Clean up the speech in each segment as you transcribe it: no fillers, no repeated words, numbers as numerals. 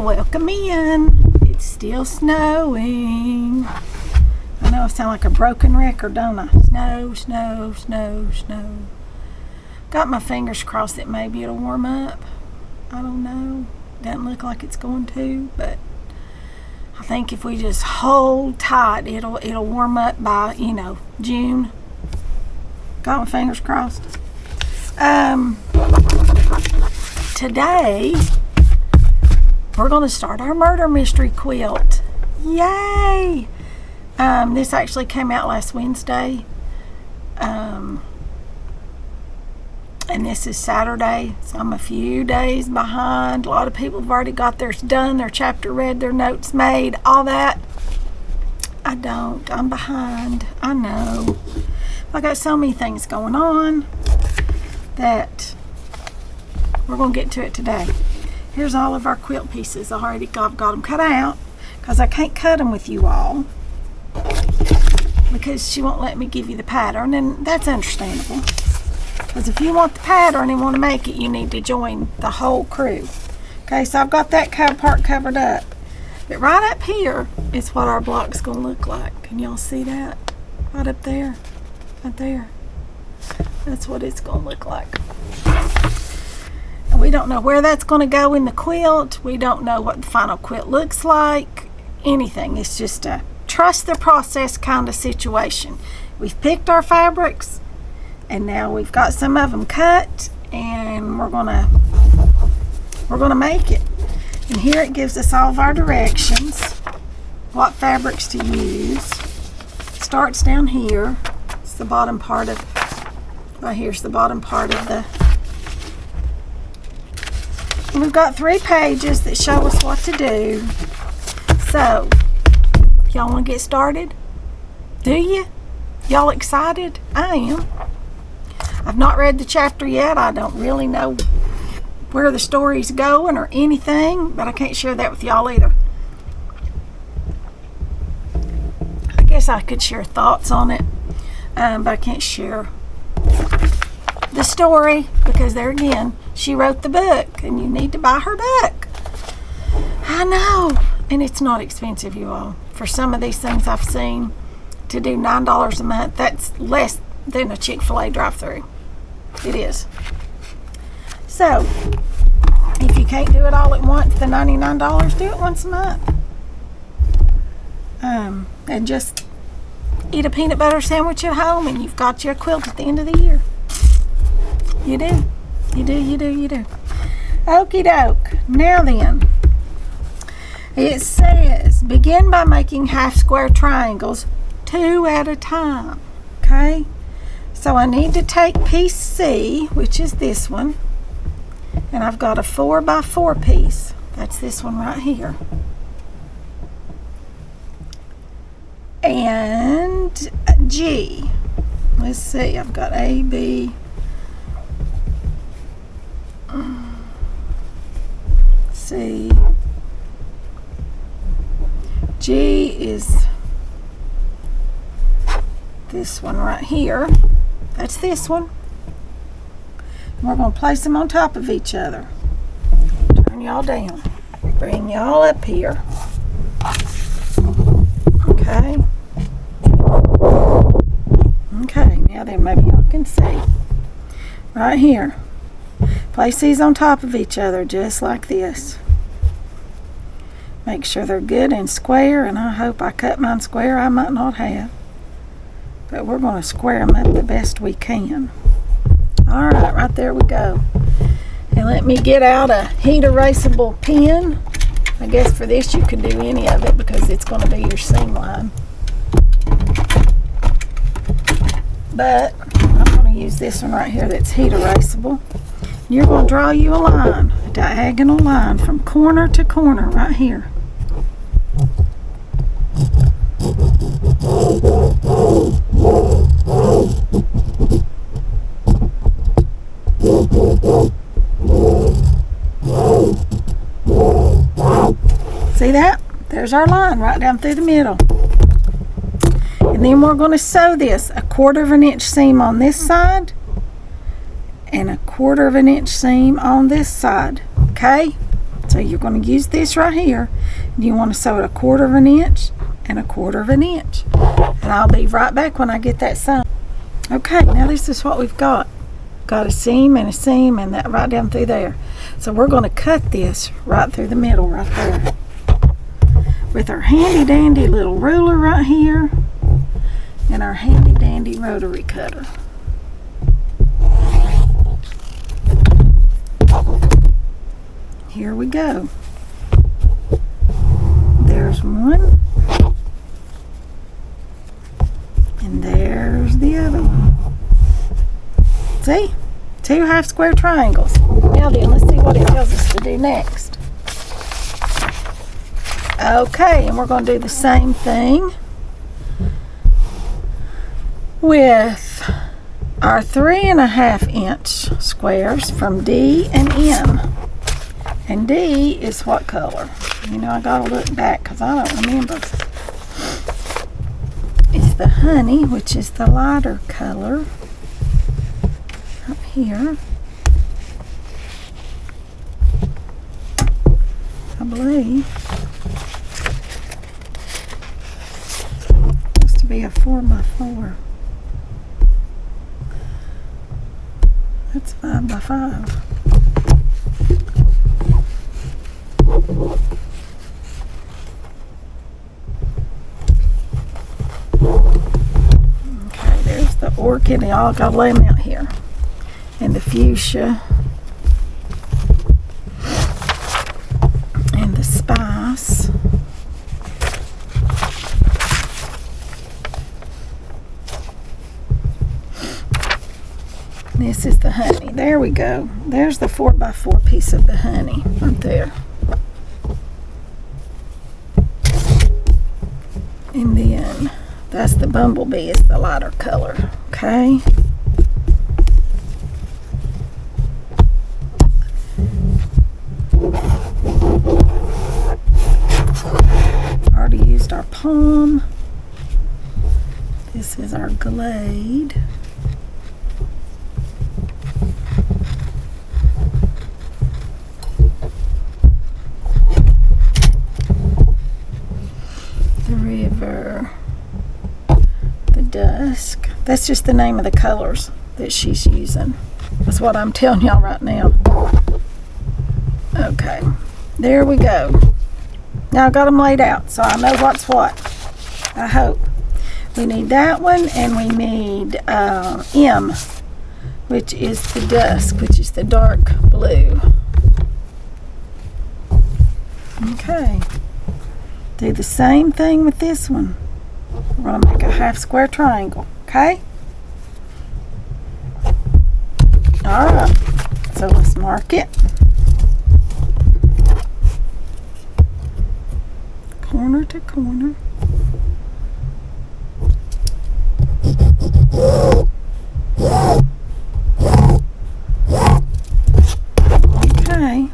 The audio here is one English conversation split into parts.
welcome in. It's still snowing. I know I sound like a broken record, don't I? Snow, snow, snow, snow. Got my fingers crossed that maybe it'll warm up. I don't know. Doesn't look like it's going to, but I think if we just hold tight, it'll warm up by, June. Got my fingers crossed. Today we're going to start our murder mystery quilt. Yay! This actually came out last Wednesday. And this is Saturday, so I'm a few days behind. A lot of people have already got theirs done, their chapter read, their notes made, all that. I don't. I'm behind. I know. I got so many things going on that we're going to get to it today. Here's all of our quilt pieces. I've got them cut out because I can't cut them with you all because she won't let me give you the pattern, and that's understandable. Because if you want the pattern and want to make it, you need to join the whole crew. Okay, so I've got that part covered up. But right up here is what our block's going to look like. Can y'all see that? Right up there. Right there. That's what it's going to look like. And we don't know where that's going to go in the quilt. We don't know what the final quilt looks like. Anything. It's just a trust the process kind of situation. We've picked our fabrics. And now we've got some of them cut, and we're gonna make it. And here it gives us all of our directions, what fabrics to use. Starts down here. It's the bottom part of, right here's the bottom part of the. And we've got 3 pages that show us what to do. So, y'all want to get started? Do you? Y'all excited? I am. I've not read the chapter yet. I don't really know where the story's going or anything, but I can't share that with y'all either. I guess I could share thoughts on it, but I can't share the story because there again, she wrote the book and you need to buy her book. I know, and it's not expensive, you all. For some of these things I've seen, to do $9 a month, that's less than a Chick-fil-A drive-thru. It is. So, if you can't do it all at once, the $99, do it once a month. And just eat a peanut butter sandwich at home and you've got your quilt at the end of the year. You do. You do, you do, you do. Okie doke. Now then, it says, begin by making half square triangles 2 at a time. Okay? So I need to take piece C, which is this one, and I've got a 4x4 piece. That's this one right here. And G. Let's see, I've got A, B, C. G is this one right here. That's this one. And we're going to place them on top of each other. Turn y'all down. Bring y'all up here. Okay. Okay, now then maybe y'all can see. Right here. Place these on top of each other just like this. Make sure they're good and square, and I hope I cut mine square. I might not have. But we're going to square them up the best we can. Alright, right there we go. And let me get out a heat erasable pen. I guess for this you can do any of it because it's going to be your seam line. But I'm going to use this one right here that's heat erasable. You're going to draw you a line, a diagonal line from corner to corner right here. See that? There's our line right down through the middle. And then we're going to sew this 1/4 of an inch seam on this side and 1/4 of an inch seam on this side. Okay? So you're going to use this right here, and you want to sew it 1/4 of an inch and 1/4 of an inch. And I'll be right back when I get that sewn. Okay, now this is what we've got. Got a seam and that right down through there. So we're going to cut this right through the middle right there with our handy dandy little ruler right here and our handy dandy rotary cutter. Here we go. There's one, and there's the other one. See? 2 half square triangles. Now then, let's see what it tells us to do next. Okay, and we're going to do the same thing with our 3.5 inch squares from D and M. And D is what color? You know, I gotta look back because I don't remember. It's the honey, which is the lighter color. Up here. I believe. Supposed to be a 4x4. That's 5x5. Okay, there's the orchid. Y'all gotta lay them out here. And the fuchsia. And the spice. This is the honey. There we go. There's the 4x4 piece of the honey right there. And then that's the bumblebee, is the lighter color. Okay. Already used our palm. This is our glade. The dusk. That's just the name of the colors that she's using. That's what I'm telling y'all right now. Okay, there we go. Now I got them laid out so I know what's what. I hope. We need that one, and we need M, which is the dusk, which is the dark blue. Okay. Do the same thing with this one. We're going to make a half square triangle, okay? Alright, so let's mark it. Corner to corner. Okay.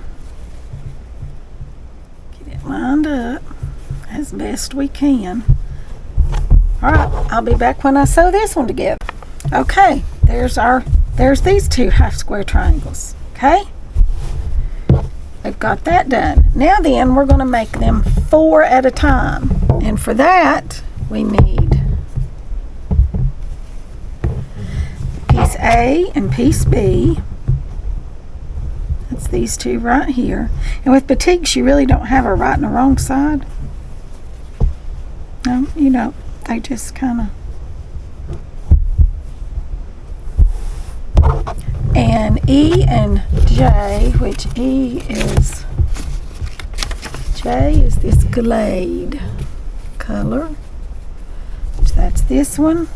Get it lined up as best we can. Alright, I'll be back when I sew this one together. Okay, there's these 2 half square triangles. Okay? We've got that done. Now then, we're going to make them 4 at a time. And for that, we need piece A and piece B. That's these 2 right here. And with batiks, you really don't have a right and a wrong side. No, you don't. They just kind of. And E and J, which J is this glade color. So that's this one.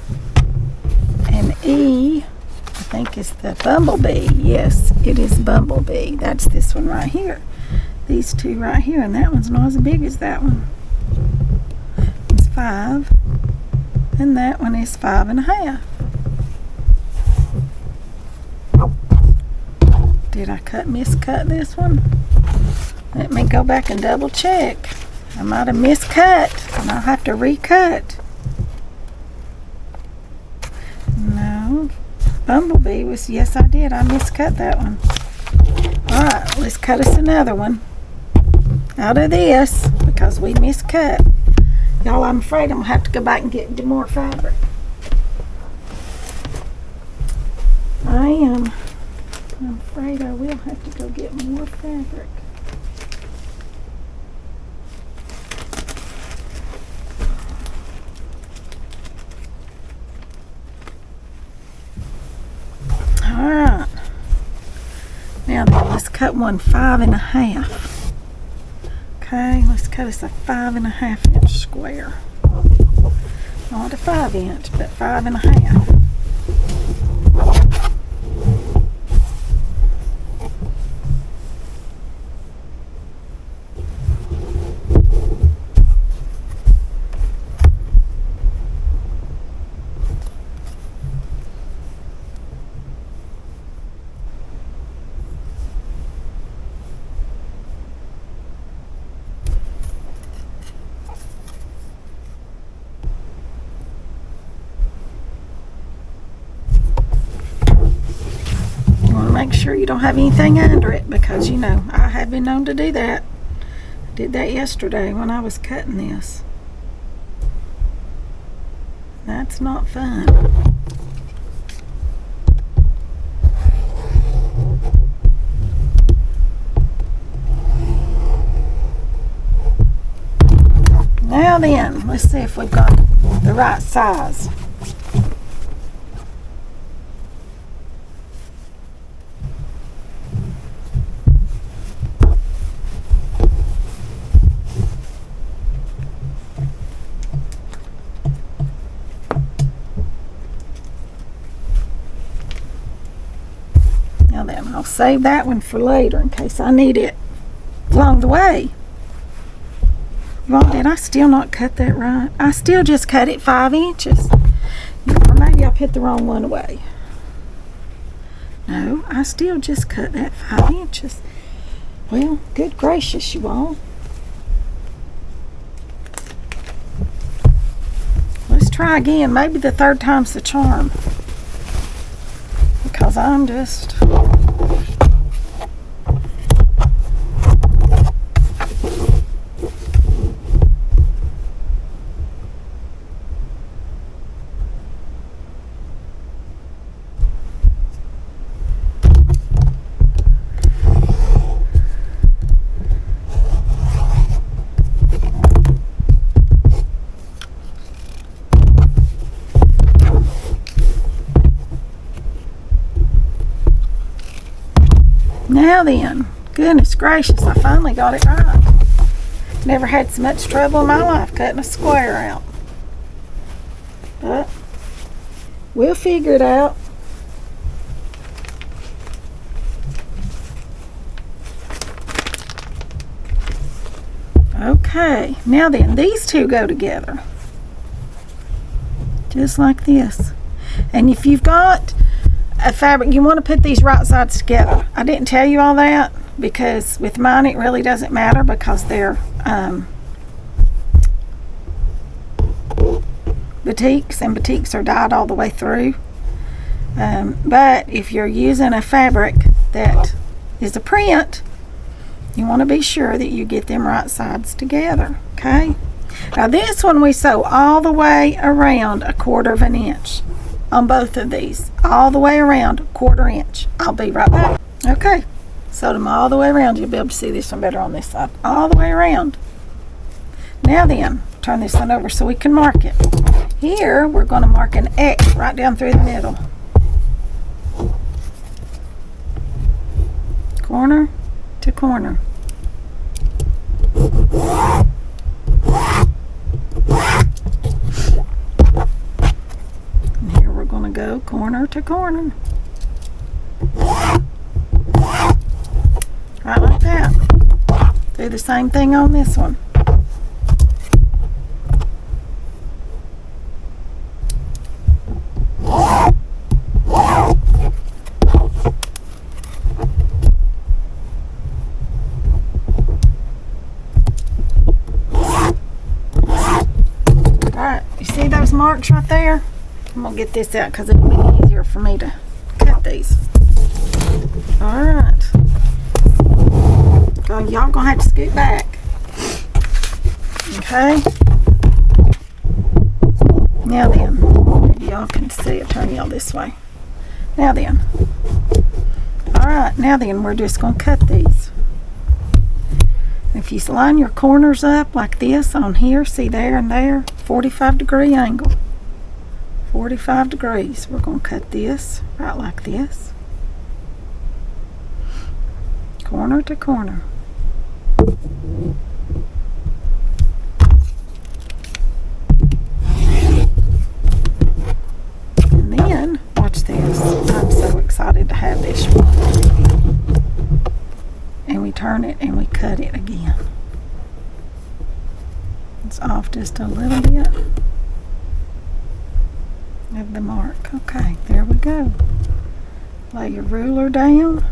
And E, I think, is the bumblebee. Yes, it is bumblebee. That's this one right here. These 2 right here, and that one's not as big as that one. It's 5. And that one is 5.5. Did I miscut this one? Let me go back and double check. I might have miscut, and I'll have to recut. No, bumblebee was, yes I did, I miscut that one. Alright, let's cut us another one. out of this because we miscut. Y'all, I'm afraid I'm gonna have to go back and get more fabric. I'm afraid I will have to go get more fabric. Alright. Now then, let's cut one 5 1/2. Okay, let's cut us a 5 1/2 inch square. Not a 5 inch, but 5 1/2. Make sure you don't have anything under it because, you know, I have been known to do that. I did that yesterday when I was cutting this. That's not fun. Now then, let's see if we've got the right size. Now then, I'll save that one for later in case I need it along the way. Well, did I still not cut that right? I still just cut it 5 inches. Or maybe I put the wrong one away. No, I still just cut that 5 inches. Well, good gracious, you all. Let's try again. Maybe the third time's the charm. Because I'm just... Now then, goodness gracious, I finally got it right. Never had so much trouble in my life cutting a square out. But we'll figure it out. Okay, now then, these two go together. Just like this. And if you've got a fabric, you want to put these right sides together. I didn't tell you all that because with mine it really doesn't matter because they're batiks, and batiks are dyed all the way through. But if you're using a fabric that is a print, you want to be sure that you get them right sides together. Okay, now this one we sew all the way around 1/4 inch on both of these, all the way around 1/4 inch. I'll be right back. Okay, sewed them all the way around. You'll be able to see this one better on this side, all the way around. Now then, turn this one over so we can mark it. Here we're going to mark an X right down through the middle, corner to corner. And here we're going to go corner to corner, right like that. Do the same thing on this one. Marks right there. I'm gonna get this out because it'll be easier for me to cut these. All right, y'all gonna have to scoot back. Okay. Now then, maybe y'all can see it. Turn y'all this way. Now then. Alright, now then we're just going to cut these. If you line your corners up like this on here, see there and there, 45-degree angle. 45 degrees. We're going to cut this right like this. Corner to corner. And then, watch this. I'm so excited to have this one. And we turn it and we cut it again. It's off just a little bit of the mark. Okay, there we go. Lay your ruler down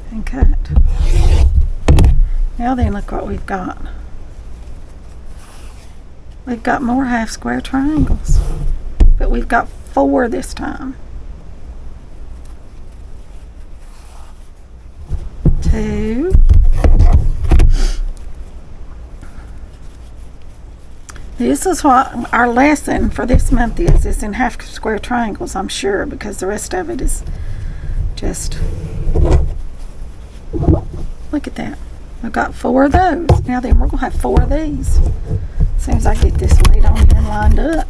and cut. Now then, look what we've got. We've got more half square triangles, but we've got 4 this time. 2. This is what our lesson for this month is in half square triangles, I'm sure, because the rest of it is just, look at that. I've got 4 of those. Now then, we're going to have 4 of these as soon as I get this weight on here and lined up.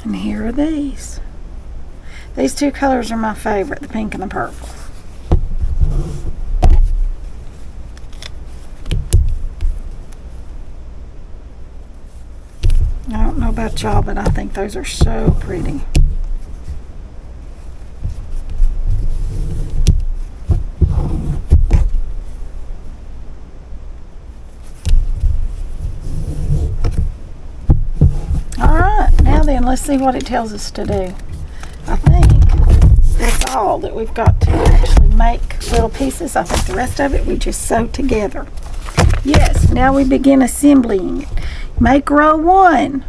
And here are these. These 2 colors are my favorite, the pink and the purple. I don't know about y'all, but I think those are so pretty. Alright, now then, let's see what it tells us to do. I think that's all that we've got to actually make little pieces. I think the rest of it we just sew together. Yes, now we begin assembling it. Make row 1.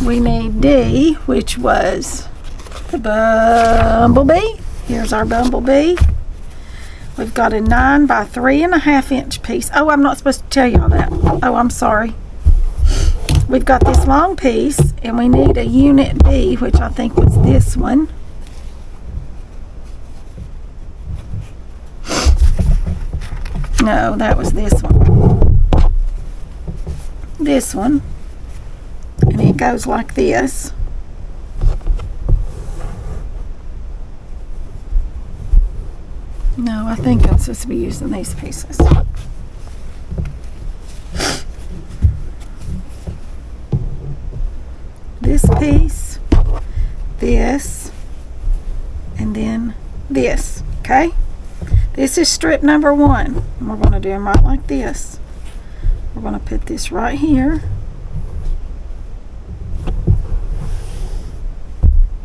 We need D, which was the bumblebee. Here's our bumblebee. We've got a 9 by 3.5 inch piece. Oh, I'm not supposed to tell y'all that. Oh, I'm sorry. We've got this long piece, and we need a unit B, which I think was this one. No, that was this one. This one. And it goes like this. No, I think I'm supposed to be using these pieces. This piece, this, and then this, okay? This is strip number 1, and we're going to do them right like this. We're going to put this right here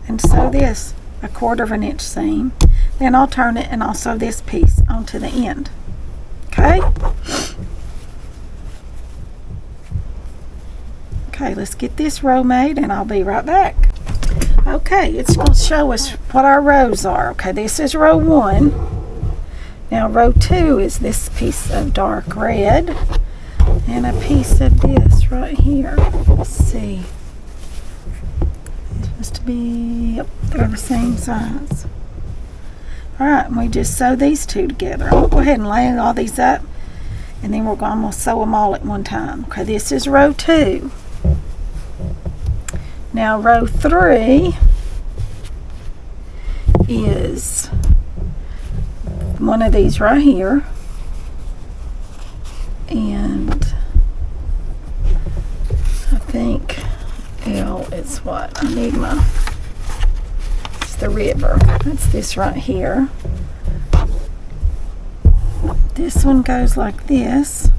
and sew this 1/4 inch seam. Then I'll turn it and I'll sew this piece onto the end, okay? Okay, let's get this row made and I'll be right back. Okay, it's going to show us what our rows are. Okay, this is row 1. Now row 2 is this piece of dark red and a piece of this right here. Let's see. It's supposed to be, yep, they're the same size. Alright, and we just sew these 2 together. I'll go ahead and lay all these up and then we're going to sew them all at one time. Okay, this is row 2. Now row 3 is one of these right here, and what? I need it's the river. That's this right here. This one goes like this,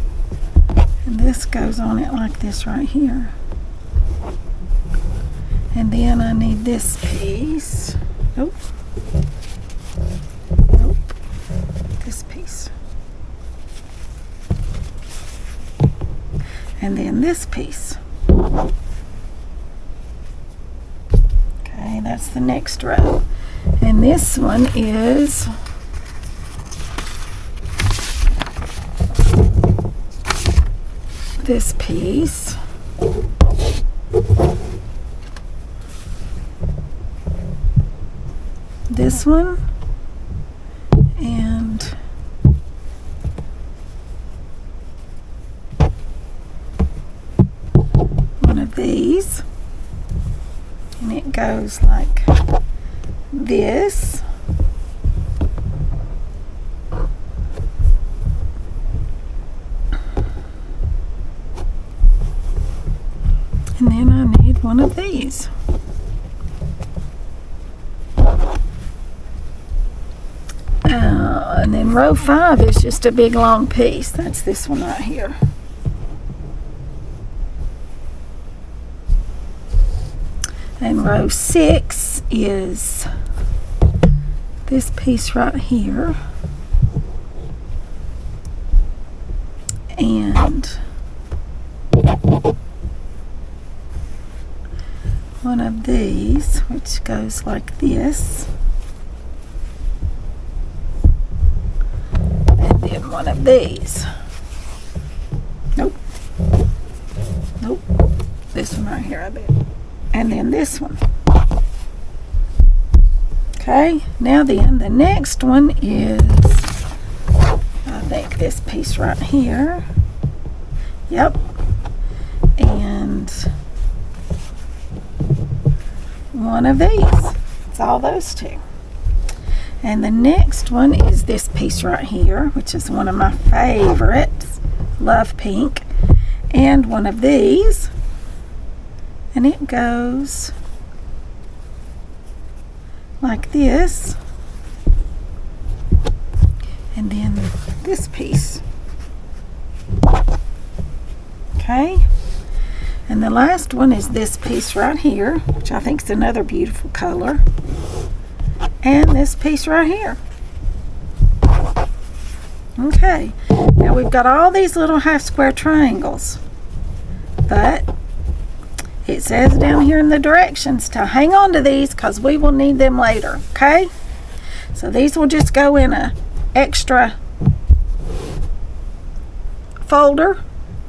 and this goes on it like this right here. And then I need this piece. Nope. Nope. This piece. And then this piece. Okay, that's the next row. And this one is this piece. This one. And one of these. And it goes like this. And then I need one of these. And then row 5 is just a big long piece. That's this one right here. And row 6 is this piece right here. And one of these, which goes like this. And then one of these. Nope. Nope. This one right here, I bet. And then this one. Okay, now then, the next one is, I think this piece right here. Yep. And one of these. It's all those two. And the next one is this piece right here, which is one of my favorites. Love pink. And one of these. And it goes like this. And then this piece. Okay. And the last one is this piece right here, which I think is another beautiful color. And this piece right here. Okay. Now we've got all these little half square triangles. But it says down here in the directions to hang on to these because we will need them later. Okay? So these will just go in a extra folder.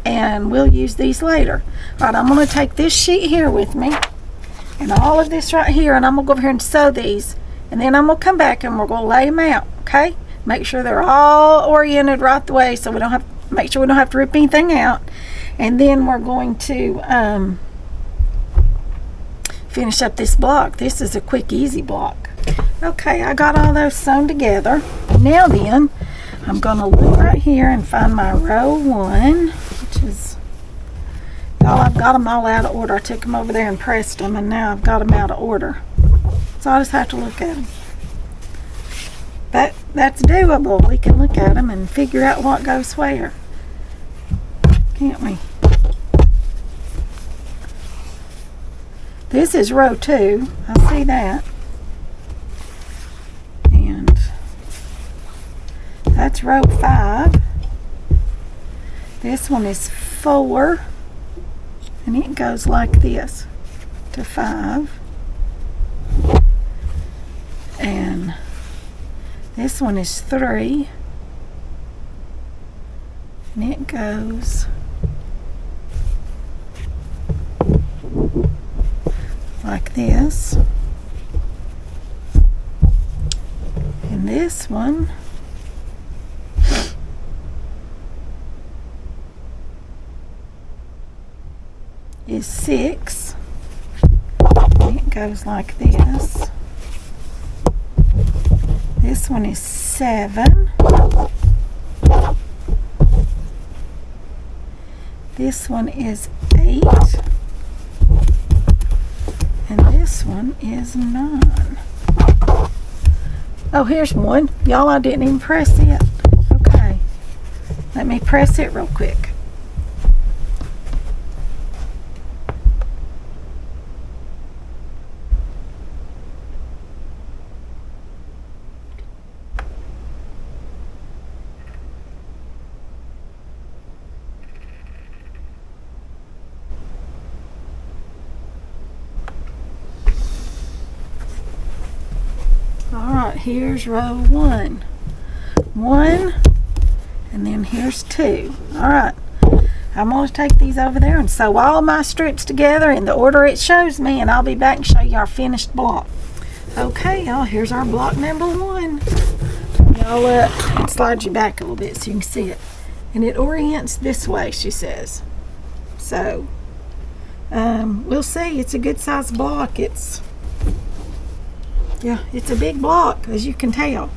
And we'll use these later. All right, I'm going to take this sheet here with me and all of this right here, and I'm going to go over here and sew these, and then I'm going to come back and we're going to lay them out, okay? Make sure they're all oriented right the way so we don't have, make sure we don't have to rip anything out. And then we're going to finish up this block. This is a quick, easy block. Okay, I got all those sewn together. Now then, I'm going to look right here and find my row 1, which is, y'all, I've got them all out of order. I took them over there and pressed them, and now I've got them out of order. So I just have to look at them. That's doable. We can look at them and figure out what goes where. Can't we? This is row 2. I see that. And that's row 5. This one is 4. And it goes like this to 5. And this one is 3. And it goes like this. And this one is 6. And it goes like this. This one is 7. This one is 8. this one is 9. Oh, here's one. Y'all, I didn't even press it. Okay. Let me press it real quick. Alright, here's row 1. 1, and then here's 2. Alright, I'm going to take these over there and sew all my strips together in the order it shows me, and I'll be back and show you our finished block. Okay, y'all, here's our block number 1. Y'all and slide you back a little bit so you can see it. And it orients this way, she says. So, we'll see. It's a good size block. Yeah, it's a big block, as you can tell.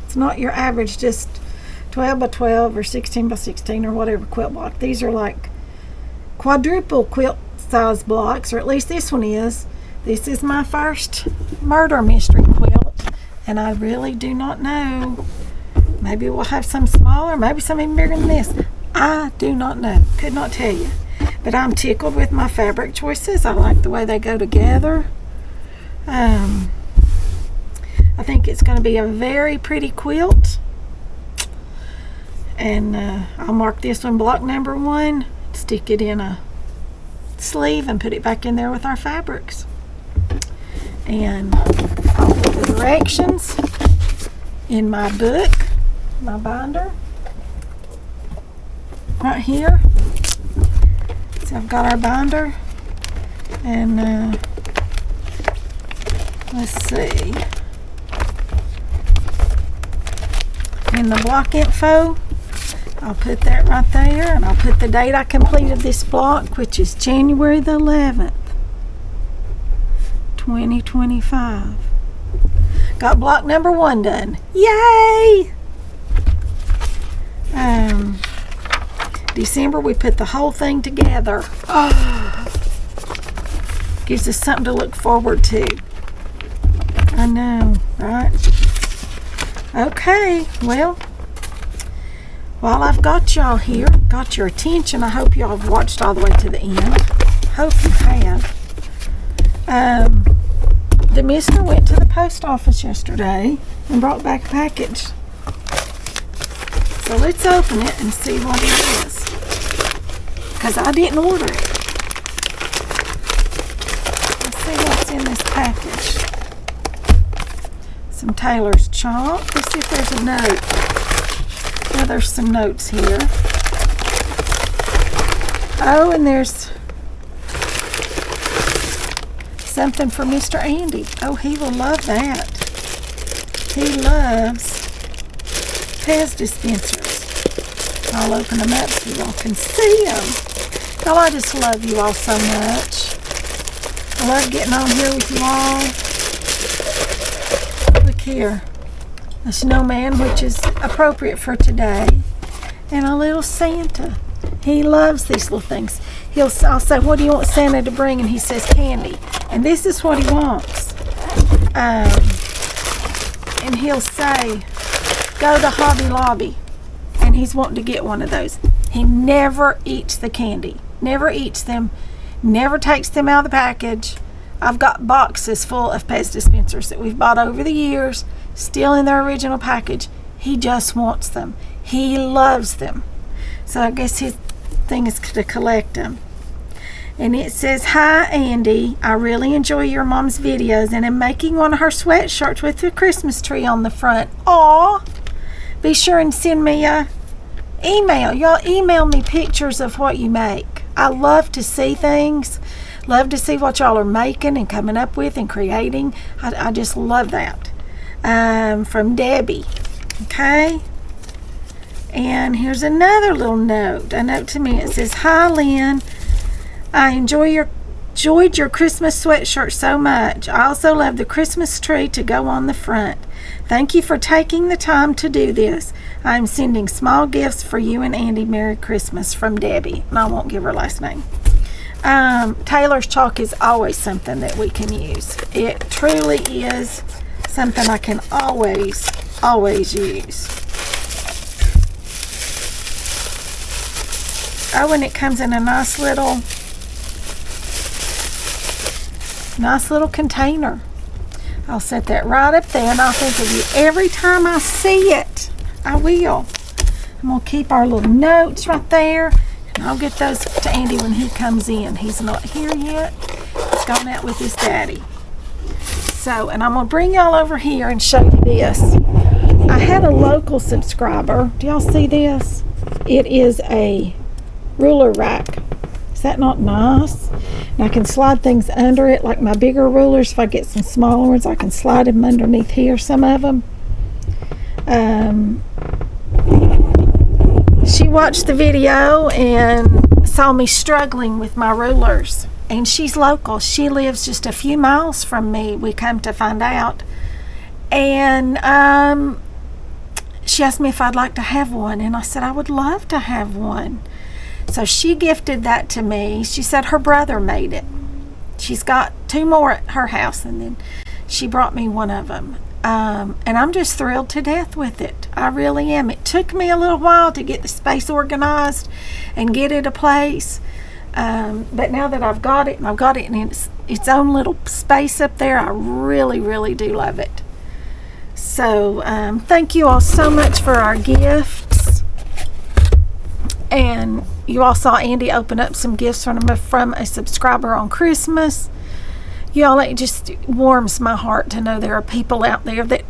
It's not your average just 12 by 12 or 16 by 16 or whatever quilt block. These are like quadruple quilt size blocks, or at least this one is. This is my first Murder Mystery Quilt, and I really do not know. Maybe we'll have some smaller, maybe some even bigger than this. I do not know. Could not tell you. But I'm tickled with my fabric choices. I like the way they go together. I think it's going to be a very pretty quilt, and I'll mark this one block number 1, stick it in a sleeve and put it back in there with our fabrics. And I'll put the directions in my book, my binder, right here. So I've got our binder, and let's see. In the block info, I'll put that right there, and I'll put the date I completed this block, which is January the 11th, 2025. Got block number 1 done. Yay! December, we put the whole thing together. Oh, gives us something to look forward to. I know, right? Okay, well, while I've got y'all here, got your attention, I hope y'all have watched all the way to the end. Hope you have. The mister went to the post office yesterday and brought back a package. So let's open it and see what it is, because I didn't order it. Let's see what's in this package. Some Taylor's chalk. Let's see if there's a note. Yeah, there's some notes here. Oh, and there's something for Mr. Andy. Oh, he will love that. He loves Pez dispensers. I'll open them up so y'all can see them. Oh, I just love you all so much. I love getting on here with you all. Here, a snowman, which is appropriate for today, and a little Santa. He loves these little things. I'll say, what do you want Santa to bring? And he says candy. And this is what he wants. And he'll say, go to Hobby Lobby. And he's wanting to get one of those. He never eats the candy. Never eats them. Never takes them out of the package. I've got boxes full of Pez dispensers that we've bought over the years, still in their original package. He just wants them. He loves them. So I guess his thing is to collect them. And it says, hi Andy, I really enjoy your mom's videos and am making one of her sweatshirts with the Christmas tree on the front. Aw! Be sure and send me a email. Y'all email me pictures of what you make. I love to see things. Love to see what y'all are making and coming up with and creating. I just love that. From Debbie. Okay. And here's another little note. A note to me. It says, hi Lynn. I enjoyed your Christmas sweatshirt so much. I also love the Christmas tree to go on the front. Thank you for taking the time to do this. I'm sending small gifts for you and Andy. Merry Christmas, from Debbie. And I won't give her last name. Taylor's chalk is always something that we can use. It truly is something I can always use. Oh, and it comes in a nice little container. I'll set that right up there, and I'll think of you every time I see it. I will. I'm going to keep our little notes right there, and I'll get those to Andy when he comes in. He's not here yet. He's gone out with his daddy. So, and I'm going to bring y'all over here and show you this. I had a local subscriber. Do y'all see this? It is a ruler rack. Is that not nice? And I can slide things under it, like my bigger rulers. If I get some smaller ones, I can slide them underneath here, some of them. She watched the video and saw me struggling with my rulers. And she's local. She lives just a few miles from me, we come to find out. And she asked me if I'd like to have one. And I said I would love to have one. So she gifted that to me. She said her brother made it. She's got 2 more at her house, and then she brought me one of them. And I'm just thrilled to death with it. I really am. It took me a little while to get the space organized and get it a place. But now that I've got it, and I've got it in its own little space up there, I really, really do love it. So thank you all so much for our gifts. And you all saw Andy open up some gifts from a subscriber on Christmas. Y'all, it just warms my heart to know there are people out there that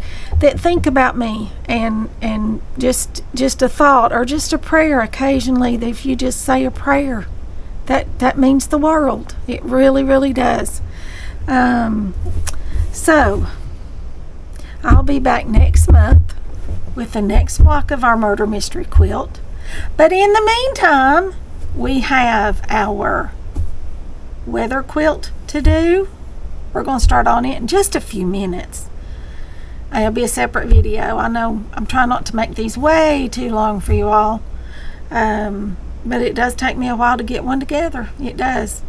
think about me, and just a thought or just a prayer occasionally. That if you just say a prayer, that means the world. It really, really does. So I'll be back next month with the next block of our Murder Mystery Quilt. But in the meantime, we have our weather quilt to do. We're going to start on it in just a few minutes. It'll be a separate video. I know I'm trying not to make these way too long for you all. But it does take me a while to get one together. It does.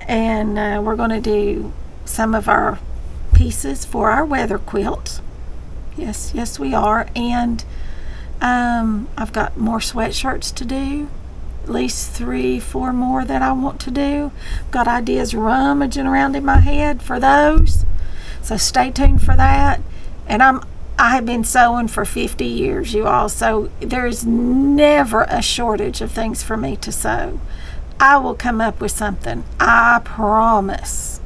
And we're going to do some of our pieces for our weather quilt. Yes, we are. And I've got more sweatshirts to do, at least 3-4 more that I want to do. I've got ideas rummaging around in my head for those, so stay tuned for that. And I have been sewing for 50 years, you all, so there's never a shortage of things for me to sew. I will come up with something, I promise.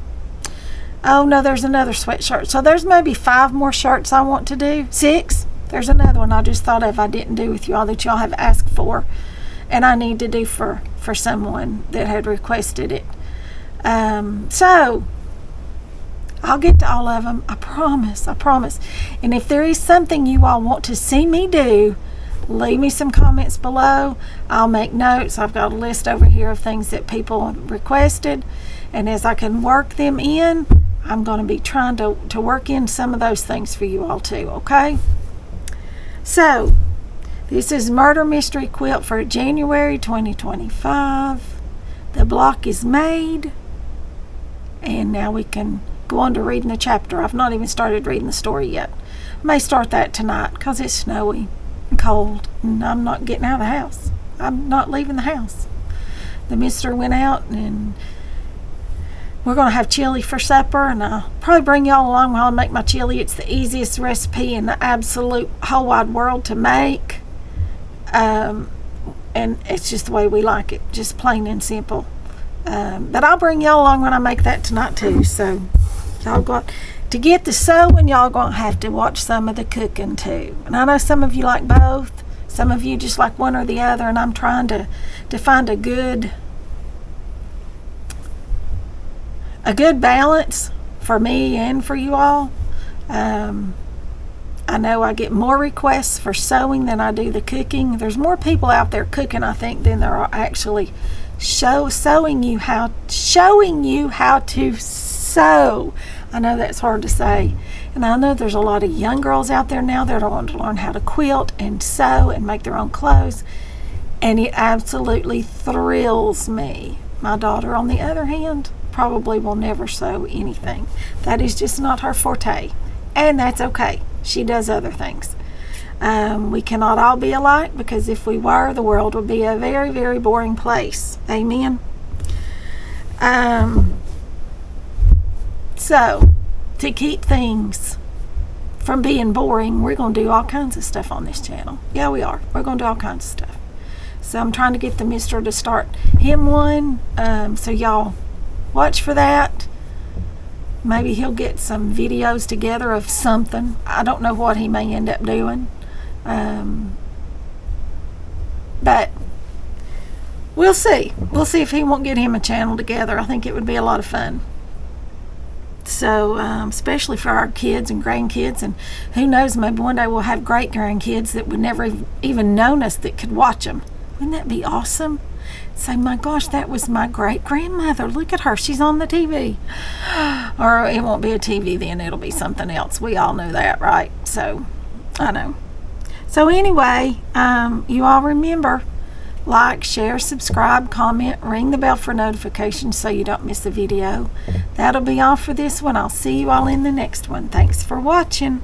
Oh no, there's another sweatshirt. So there's maybe 5 more shirts I want to do. 6. There's another one I just thought of I didn't do with y'all that y'all have asked for, and I need to do for someone that had requested it. So I'll get to all of them. I promise. And if there is something you all want to see me do, leave me some comments below. I'll make notes. I've got a list over here of things that people requested, and as I can work them in, I'm going to be trying to work in some of those things for you all too, okay? So, this is Murder Mystery Quilt for January 2025. The block is made, and now we can go on to reading the chapter. I've not even started reading the story yet. I may start that tonight because it's snowy and cold, and I'm not getting out of the house. I'm not leaving the house. The mister went out, and we're going to have chili for supper, and I'll probably bring y'all along while I make my chili. It's the easiest recipe in the absolute whole wide world to make. And it's just the way we like it, just plain and simple. But I'll bring y'all along when I make that tonight too. So y'all got to get the sewing, y'all going to have to watch some of the cooking too. And I know some of you like both. Some of you just like one or the other, and I'm trying to find a good balance for me and for you all. I know I get more requests for sewing than I do the cooking. There's more people out there cooking, I think, than there are actually showing you how to sew. I know that's hard to say. And I know there's a lot of young girls out there now that want to learn how to quilt and sew and make their own clothes. And it absolutely thrills me My daughter, on the other hand, probably will never sew anything. That is just not her forte. And that's okay. She does other things. We cannot all be alike, because if we were, the world would be a very, very boring place. Amen. So, to keep things from being boring, we're going to do all kinds of stuff on this channel. Yeah, we are. We're going to do all kinds of stuff. So I'm trying to get the mister to start him one. So y'all watch for that. Maybe he'll get some videos together of something. I don't know what he may end up doing. But we'll see. We'll see if he won't get him a channel together. I think it would be a lot of fun. So, especially for our kids and grandkids, and who knows, maybe one day we'll have great grandkids that would never even known us that could watch them. Wouldn't that be awesome? Say, my gosh, that was my great grandmother. Look at her, she's on the TV. Or it won't be a TV then, it'll be something else. We all know that, right? So, I know. So anyway, you all remember, like, share, subscribe, comment, ring the bell for notifications so you don't miss a video. That'll be all for this one. I'll see you all in the next one. Thanks for watching.